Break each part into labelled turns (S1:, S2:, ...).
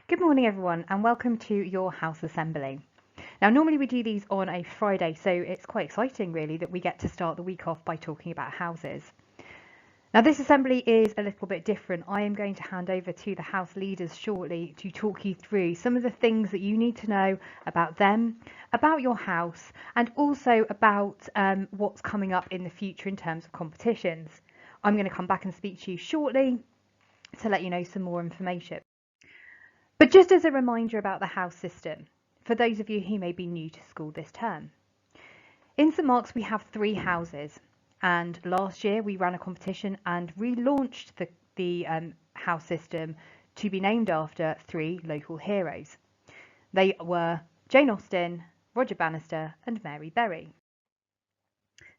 S1: Good morning, everyone, and welcome to your house assembly. Now, normally we do these on a Friday, so it's quite exciting, really, that we get to start the week off by talking about houses. Now, this assembly is a little bit different. I am going to hand over to the house leaders shortly to talk you through some of the things that you need to know about them, about your house, and also about what's coming up in the future in terms of competitions. I'm going to come back and speak to you shortly to let you know some more information. But just as a reminder about the house system, for those of you who may be new to school this term, in St Mark's we have 3 houses, and last year we ran a competition and relaunched the house system to be named after 3 local heroes. They were Jane Austen, Roger Bannister and Mary Berry.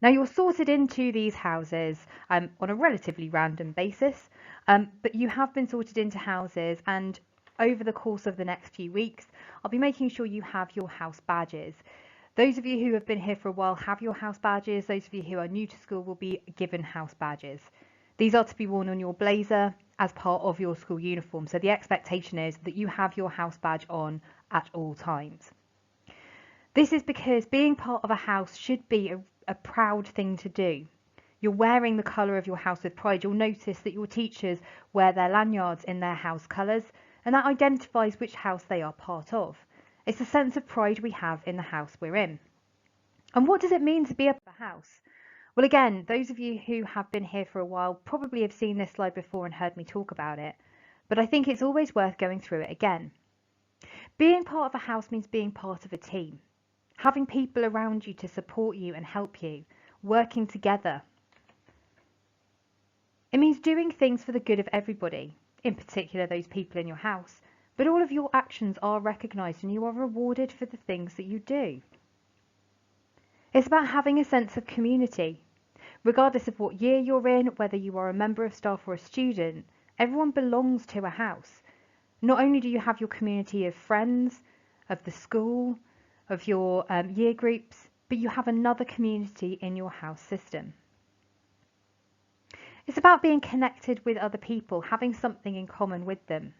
S1: Now you're sorted into these houses on a relatively random basis, but you have been sorted into houses, and over the course of the next few weeks, I'll be making sure you have your house badges. Those of you who have been here for a while have your house badges. Those of you who are new to school will be given house badges. These are to be worn on your blazer as part of your school uniform. So the expectation is that you have your house badge on at all times. This is because being part of a house should be a proud thing to do. You're wearing the colour of your house with pride. You'll notice that your teachers wear their lanyards in their house colours, and that identifies which house they are part of. It's a sense of pride we have in the house we're in. And what does it mean to be a house? Well, again, those of you who have been here for a while probably have seen this slide before and heard me talk about it, but I think it's always worth going through it again. Being part of a house means being part of a team, having people around you to support you and help you, working together. It means doing things for the good of everybody, in particular those people in your house, but all of your actions are recognised and you are rewarded for the things that you do. It's about having a sense of community. Regardless of what year you're in, whether you are a member of staff or a student, everyone belongs to a house. Not only do you have your community of friends, of the school, of your year groups, but you have another community in your house system. It's about being connected with other people, having something in common with them.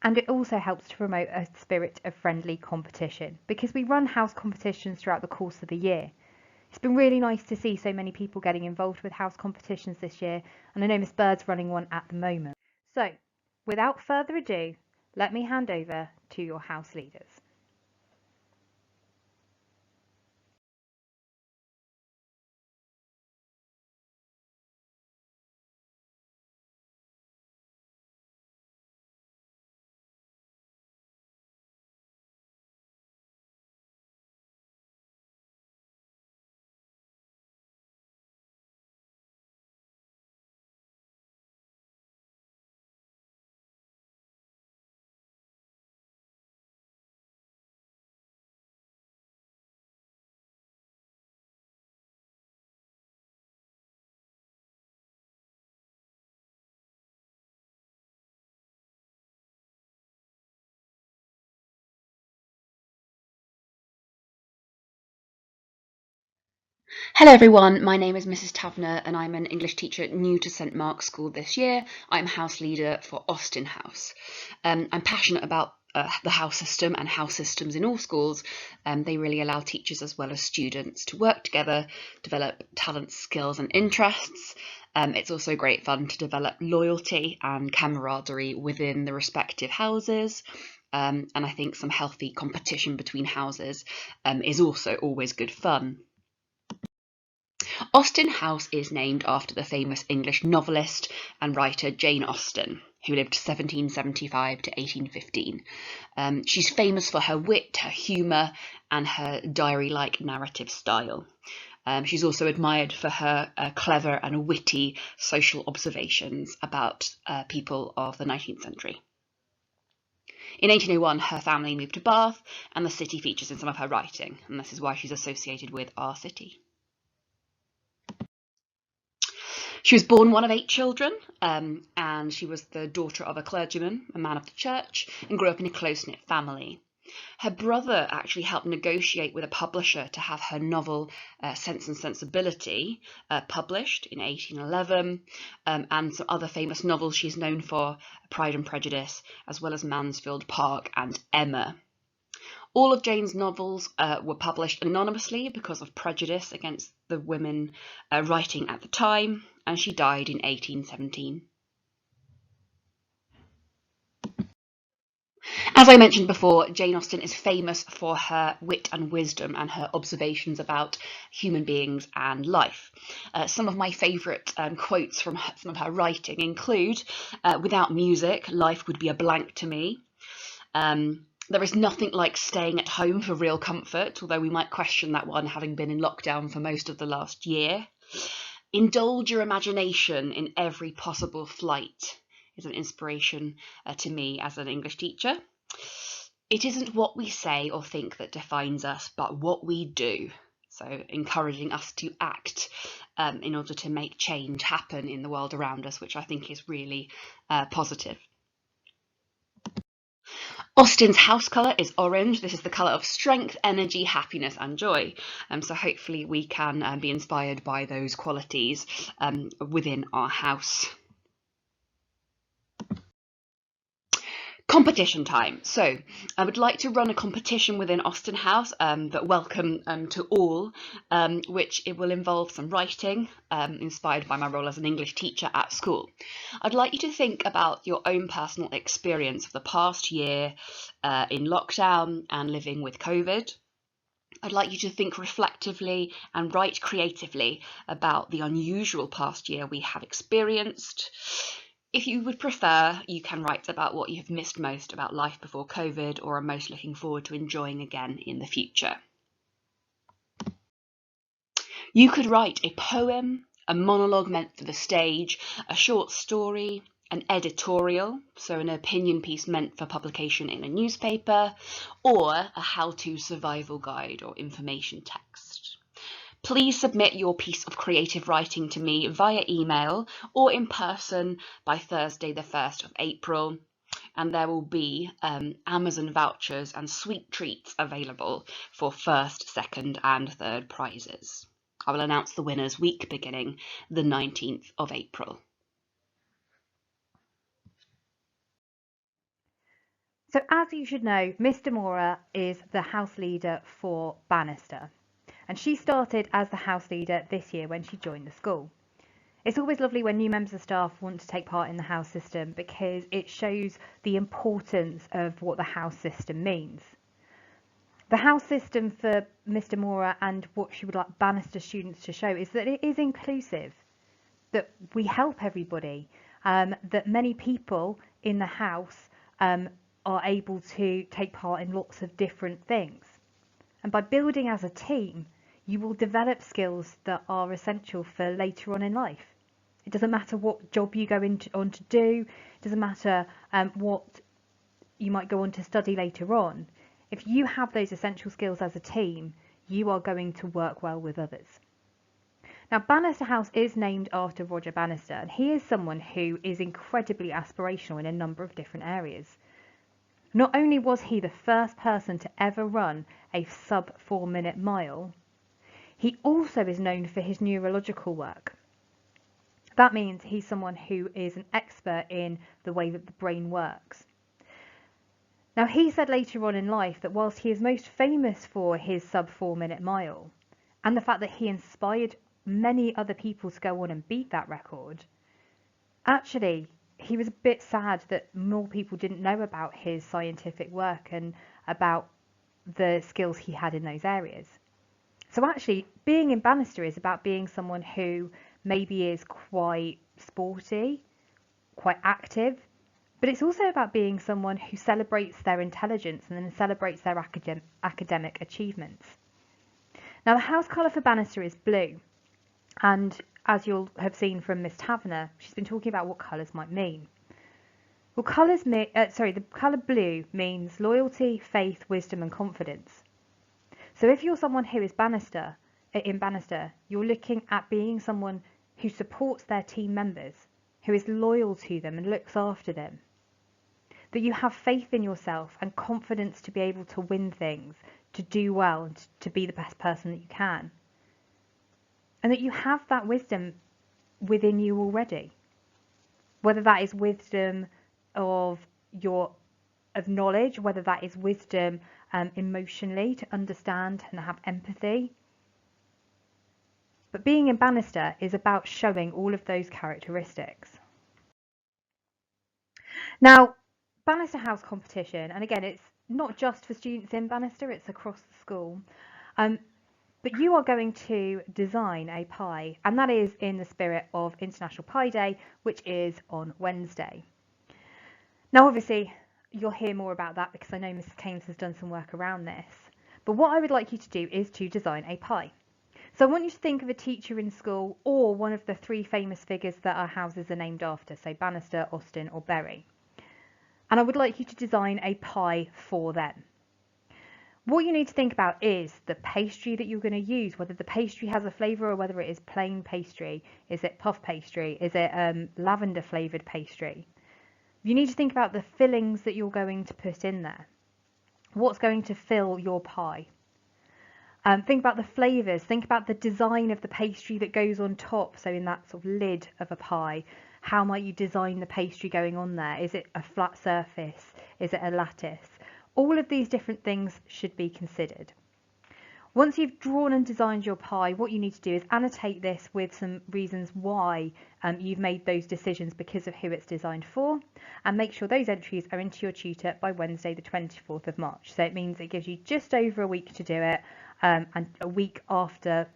S1: And it also helps to promote a spirit of friendly competition, because we run house competitions throughout the course of the year. It's been really nice to see so many people getting involved with house competitions this year, and I know Miss Bird's running one at the moment. So, without further ado, let me hand over to your house leaders.
S2: Hello everyone, my name is Mrs Tavener and I'm an English teacher new to St Mark's School this year. I'm house leader for Austen House. I'm passionate about the house system and house systems in all schools. They really allow teachers as well as students to work together, develop talents, skills and interests. It's also great fun to develop loyalty and camaraderie within the respective houses. And I think some healthy competition between houses is also always good fun. Austen House is named after the famous English novelist and writer Jane Austen, who lived 1775 to 1815. She's famous for her wit, her humour, and her diary-like narrative style. She's also admired for her clever and witty social observations about people of the 19th century. In 1801, her family moved to Bath, and the city features in some of her writing, and this is why she's associated with our city. She was born one of 8 children, and she was the daughter of a clergyman, a man of the church, and grew up in a close-knit family. Her brother actually helped negotiate with a publisher to have her novel Sense and Sensibility published in 1811, and some other famous novels she's known for, Pride and Prejudice, as well as Mansfield Park and Emma. All of Jane's novels were published anonymously because of prejudice against the women writing at the time, and she died in 1817. As I mentioned before, Jane Austen is famous for her wit and wisdom and her observations about human beings and life. Some of my favourite quotes from some of her writing include, "Without music, life would be a blank to me." There is nothing like staying at home for real comfort, although we might question that one having been in lockdown for most of the last year. "Indulge your imagination in every possible flight" is an inspiration to me as an English teacher. "It isn't what we say or think that defines us, but what we do." So encouraging us to act in order to make change happen in the world around us, which I think is really positive. Austen's house colour is orange. This is the colour of strength, energy, happiness and joy. So hopefully we can be inspired by those qualities within our house. Competition time. So I would like to run a competition within Austen House, but welcome to all, which it will involve some writing, inspired by my role as an English teacher at school. I'd like you to think about your own personal experience of the past year in lockdown and living with COVID. I'd like you to think reflectively and write creatively about the unusual past year we have experienced. If you would prefer, you can write about what you have missed most about life before COVID or are most looking forward to enjoying again in the future. You could write a poem, a monologue meant for the stage, a short story, an editorial, so an opinion piece meant for publication in a newspaper, or a how-to survival guide or information text. Please submit your piece of creative writing to me via email or in person by Thursday the 1st of April, and there will be Amazon vouchers and sweet treats available for first, second and third prizes. I will announce the winners week beginning the 19th of April.
S1: So as you should know, Miss De Mora is the house leader for Bannister. And she started as the house leader this year when she joined the school. It's always lovely when new members of staff want to take part in the house system because it shows the importance of what the house system means. The house system for Miss De Mora and what she would like Bannister students to show is that it is inclusive, that we help everybody, that many people in the house are able to take part in lots of different things. And by building as a team, you will develop skills that are essential for later on in life. It doesn't matter what job you go on to do, it doesn't matter what you might go on to study later on. If you have those essential skills as a team, you are going to work well with others. Now, Bannister House is named after Roger Bannister, and he is someone who is incredibly aspirational in a number of different areas. Not only was he the first person to ever run a sub 4-minute mile, he also is known for his neurological work. That means he's someone who is an expert in the way that the brain works. Now, he said later on in life that whilst he is most famous for his sub 4-minute mile and the fact that he inspired many other people to go on and beat that record, actually he was a bit sad that more people didn't know about his scientific work and about the skills he had in those areas. So actually, being in Bannister is about being someone who maybe is quite sporty, quite active, but it's also about being someone who celebrates their intelligence and then celebrates their academic achievements. Now, the house colour for Bannister is blue, and as you'll have seen from Miss Taverner, she's been talking about what colours might mean. Well, the colour blue means loyalty, faith, wisdom and confidence. So if you're someone who is in Bannister, you're looking at being someone who supports their team members, who is loyal to them and looks after them. that you have faith in yourself and confidence to be able to win things, to do well, and to be the best person that you can. And that you have that wisdom within you already. Whether that is wisdom of knowledge, whether that is wisdom emotionally to understand and have empathy. But being in Bannister is about showing all of those characteristics. Now, Bannister House competition, and again, it's not just for students in Bannister, it's across the school. But you are going to design a pie, and that is in the spirit of International Pie Day, which is on Wednesday. Now, obviously, you'll hear more about that because I know Mrs. Keynes has done some work around this. But what I would like you to do is to design a pie. So I want you to think of a teacher in school or one of the 3 famous figures that our houses are named after, so Bannister, Austin or Bury. And I would like you to design a pie for them. What you need to think about is the pastry that you're going to use, whether the pastry has a flavour or whether it is plain pastry. Is it puff pastry? Is it lavender flavoured pastry? You need to think about the fillings that you're going to put in there. What's going to fill your pie? Think about the flavours. Think about the design of the pastry that goes on top. So in that sort of lid of a pie, how might you design the pastry going on there? Is it a flat surface? Is it a lattice? All of these different things should be considered. Once you've drawn and designed your pie, what you need to do is annotate this with some reasons why you've made those decisions because of who it's designed for, and make sure those entries are into your tutor by Wednesday the 24th of March. So it means it gives you just over a week to do it, and a week after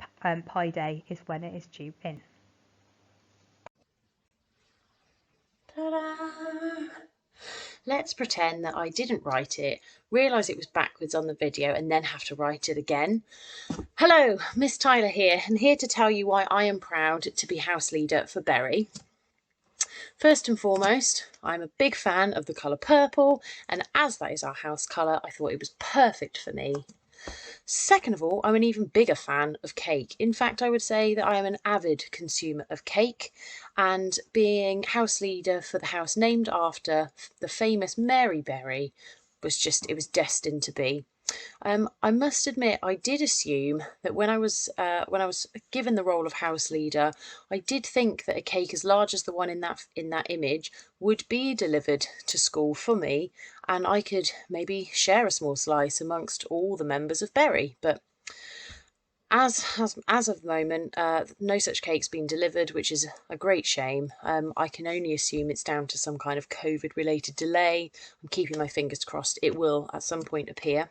S1: Pie Day is when it is due in.
S3: Ta-da! Let's pretend that I didn't write it, realise it was backwards on the video and then have to write it again. Hello, Miss Tyler here, and here to tell you why I am proud to be house leader for Bury. First and foremost, I'm a big fan of the colour purple, and as that is our house colour, I thought it was perfect for me. Second of all, I'm an even bigger fan of cake. In fact, I would say that I am an avid consumer of cake, and being house leader for the house named after the famous Mary Bury was destined to be. I must admit, I did assume that when I was given the role of house leader, I did think that a cake as large as the one in that image would be delivered to school for me, and I could maybe share a small slice amongst all the members of Bury. But as of the moment, no such cake's been delivered, which is a great shame. I can only assume it's down to some kind of COVID-related delay. I'm keeping my fingers crossed it will at some point appear.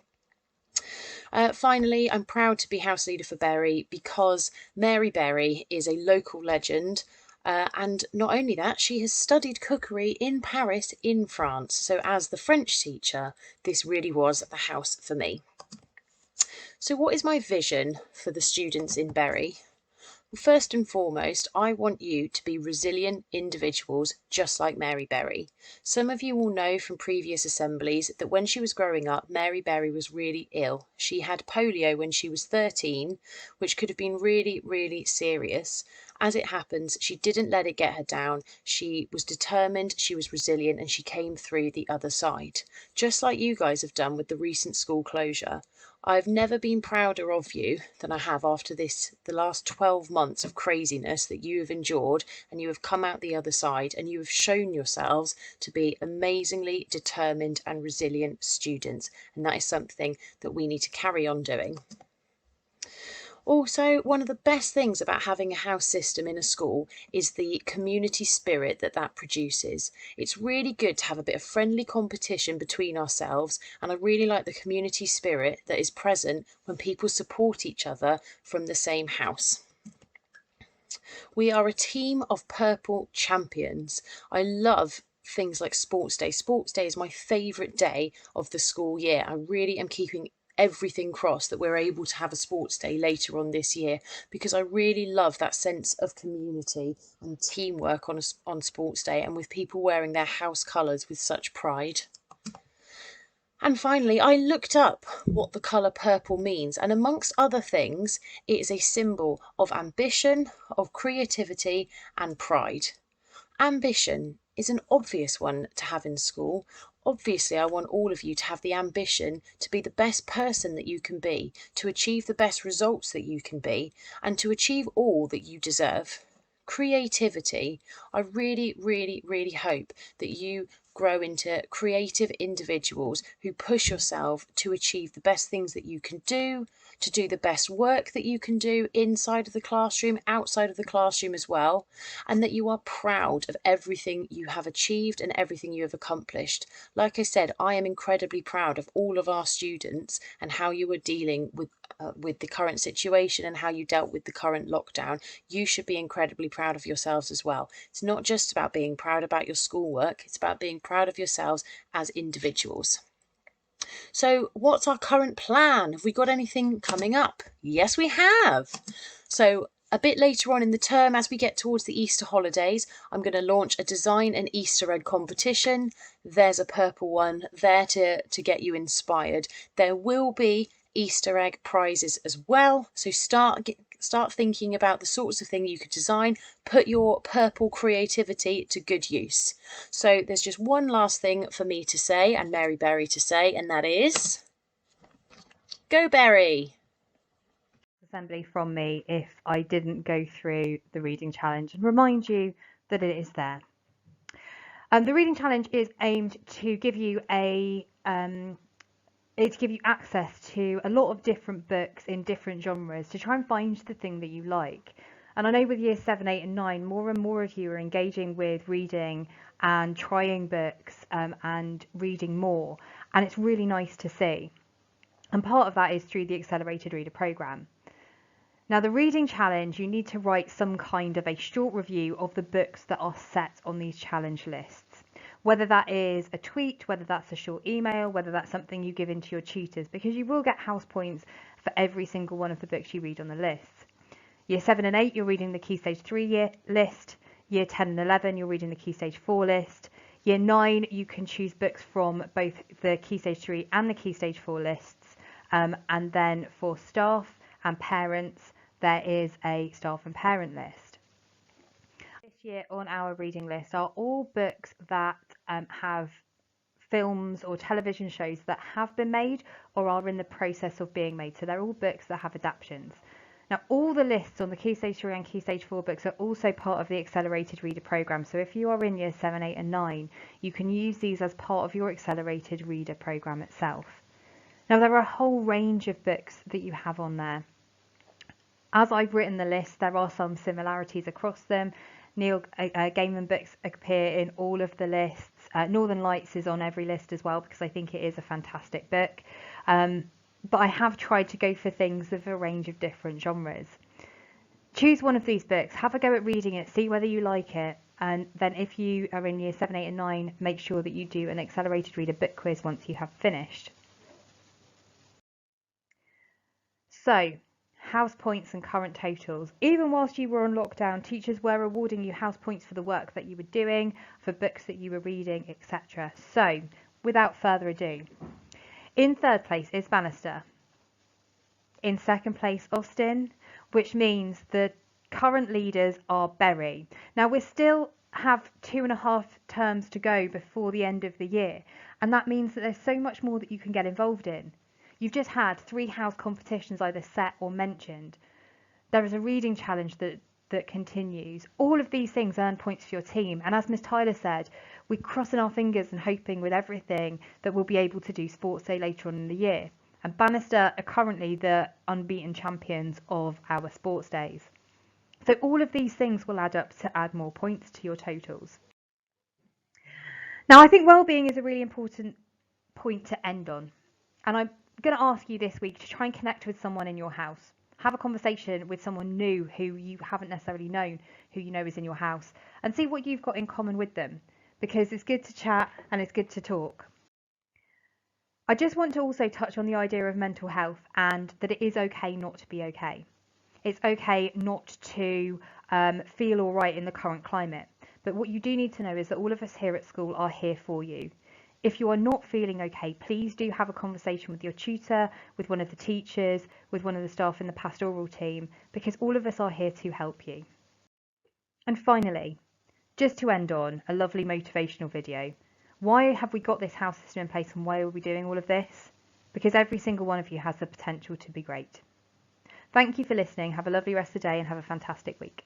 S3: Finally, I'm proud to be house leader for Bury because Mary Bury is a local legend, and not only that, she has studied cookery in Paris in France. So as the French teacher, this really was the house for me. So what is my vision for the students in Bury? First and foremost, I want you to be resilient individuals just like Mary Bury. Some of you will know from previous assemblies that when she was growing up, Mary Bury was really ill. She had polio when she was 13, which could have been really, really serious. As it happens, she didn't let it get her down. She was determined, she was resilient, and she came through the other side, just like you guys have done with the recent school closure. I've never been prouder of you than I have after the last 12 months of craziness that you have endured, and you have come out the other side, and you have shown yourselves to be amazingly determined and resilient students, and that is something that we need to carry on doing. Also, one of the best things about having a house system in a school is the community spirit that produces. It's really good to have a bit of friendly competition between ourselves, and I really like the community spirit that is present when people support each other from the same house. We are a team of purple champions. I love things like Sports Day. Sports Day is my favourite day of the school year. I really am keeping everything crossed that we're able to have a sports day later on this year, because I really love that sense of community and teamwork on sports day, and with people wearing their house colours with such pride. And finally, I looked up what the colour purple means, and amongst other things, it is a symbol of ambition, of creativity and pride. Ambition is an obvious one to have in school. Obviously, I want all of you to have the ambition to be the best person that you can be, to achieve the best results that you can be, and to achieve all that you deserve. Creativity. I really, really, really hope that you grow into creative individuals who push yourself to achieve the best things that you can do, to do the best work that you can do inside of the classroom, outside of the classroom as well, and that you are proud of everything you have achieved and everything you have accomplished. Like I said, I am incredibly proud of all of our students and how you are dealing with the current situation and how you dealt with the current lockdown. You should be incredibly proud of yourselves as well. It's not just about being proud about your schoolwork, it's about being proud of yourselves as individuals. So what's our current plan? Have we got anything coming up? Yes, we have. So a bit later on in the term, as we get towards the Easter holidays, I'm going to launch a design an Easter egg competition. There's a purple one there to get you inspired. There will be Easter egg prizes as well. So start thinking about the sorts of thing you could design. Put your purple creativity to good use. So there's just one last thing for me to say and Mary Berry to say, and that is, go Berry!
S1: Assembly from me if I didn't go through the reading challenge and remind you that it is there. The reading challenge is aimed to give you access to a lot of different books in different genres to try and find the thing that you like. And I know with year 7, 8 and 9, more and more of you are engaging with reading and trying books and reading more. And it's really nice to see. And part of that is through the Accelerated Reader programme. Now, the reading challenge, you need to write some kind of a short review of the books that are set on these challenge lists. Whether that is a tweet, whether that's a short email, whether that's something you give into your tutors, because you will get house points for every single one of the books you read on the list. Year 7 and 8, you're reading the Key Stage 3 list. Year 10 and 11, you're reading the Key Stage 4 list. Year 9, you can choose books from both the Key Stage 3 and the Key Stage 4 lists. And then for staff and parents, there is a staff and parent list. This year on our reading list are all books that have films or television shows that have been made or are in the process of being made. So they're all books that have adaptations. Now, all the lists on the Key Stage 3 and Key Stage 4 books are also part of the Accelerated Reader programme. So if you are in year 7, 8 and 9, you can use these as part of your Accelerated Reader programme itself. Now, there are a whole range of books that you have on there. As I've written the list, there are some similarities across them. Neil Gaiman books appear in all of the lists. Northern Lights is on every list as well because I think it is a fantastic book. But I have tried to go for things of a range of different genres. Choose one of these books, have a go at reading it, see whether you like it, and then if you are in year 7, 8 and 9, make sure that you do an Accelerated Reader book quiz once you have finished. So, house points and current totals. Even whilst you were on lockdown, teachers were awarding you house points for the work that you were doing, for books that you were reading, etc. So, without further ado, in third place is Bannister. In second place, Austin, which means the current leaders are Berry. Now, we still have 2.5 terms to go before the end of the year, and that means that there's so much more that you can get involved in. You've just had 3 house competitions either set or mentioned. There is a reading challenge that continues. All of these things earn points for your team. And as Miss Tyler said, we're crossing our fingers and hoping with everything that we'll be able to do Sports Day later on in the year. And Bannister are currently the unbeaten champions of our Sports Days. So all of these things will add up to add more points to your totals. Now, I think well-being is a really important point to end on. And I'm going to ask you this week to try and connect with someone in your house. Have a conversation with someone new who you haven't necessarily known, who you know is in your house, and see what you've got in common with them, because it's good to chat and it's good to talk. I just want to also touch on the idea of mental health and that it is okay not to be okay. It's okay not to feel all right in the current climate. But what you do need to know is that all of us here at school are here for you. If you are not feeling okay, please do have a conversation with your tutor, with one of the teachers, with one of the staff in the pastoral team, because all of us are here to help you. And finally, Just to end on a lovely motivational video. Why have we got this house system in place and why are we doing all of this? Because every single one of you has the potential to be great. Thank you for listening. Have a lovely rest of the day and have a fantastic week.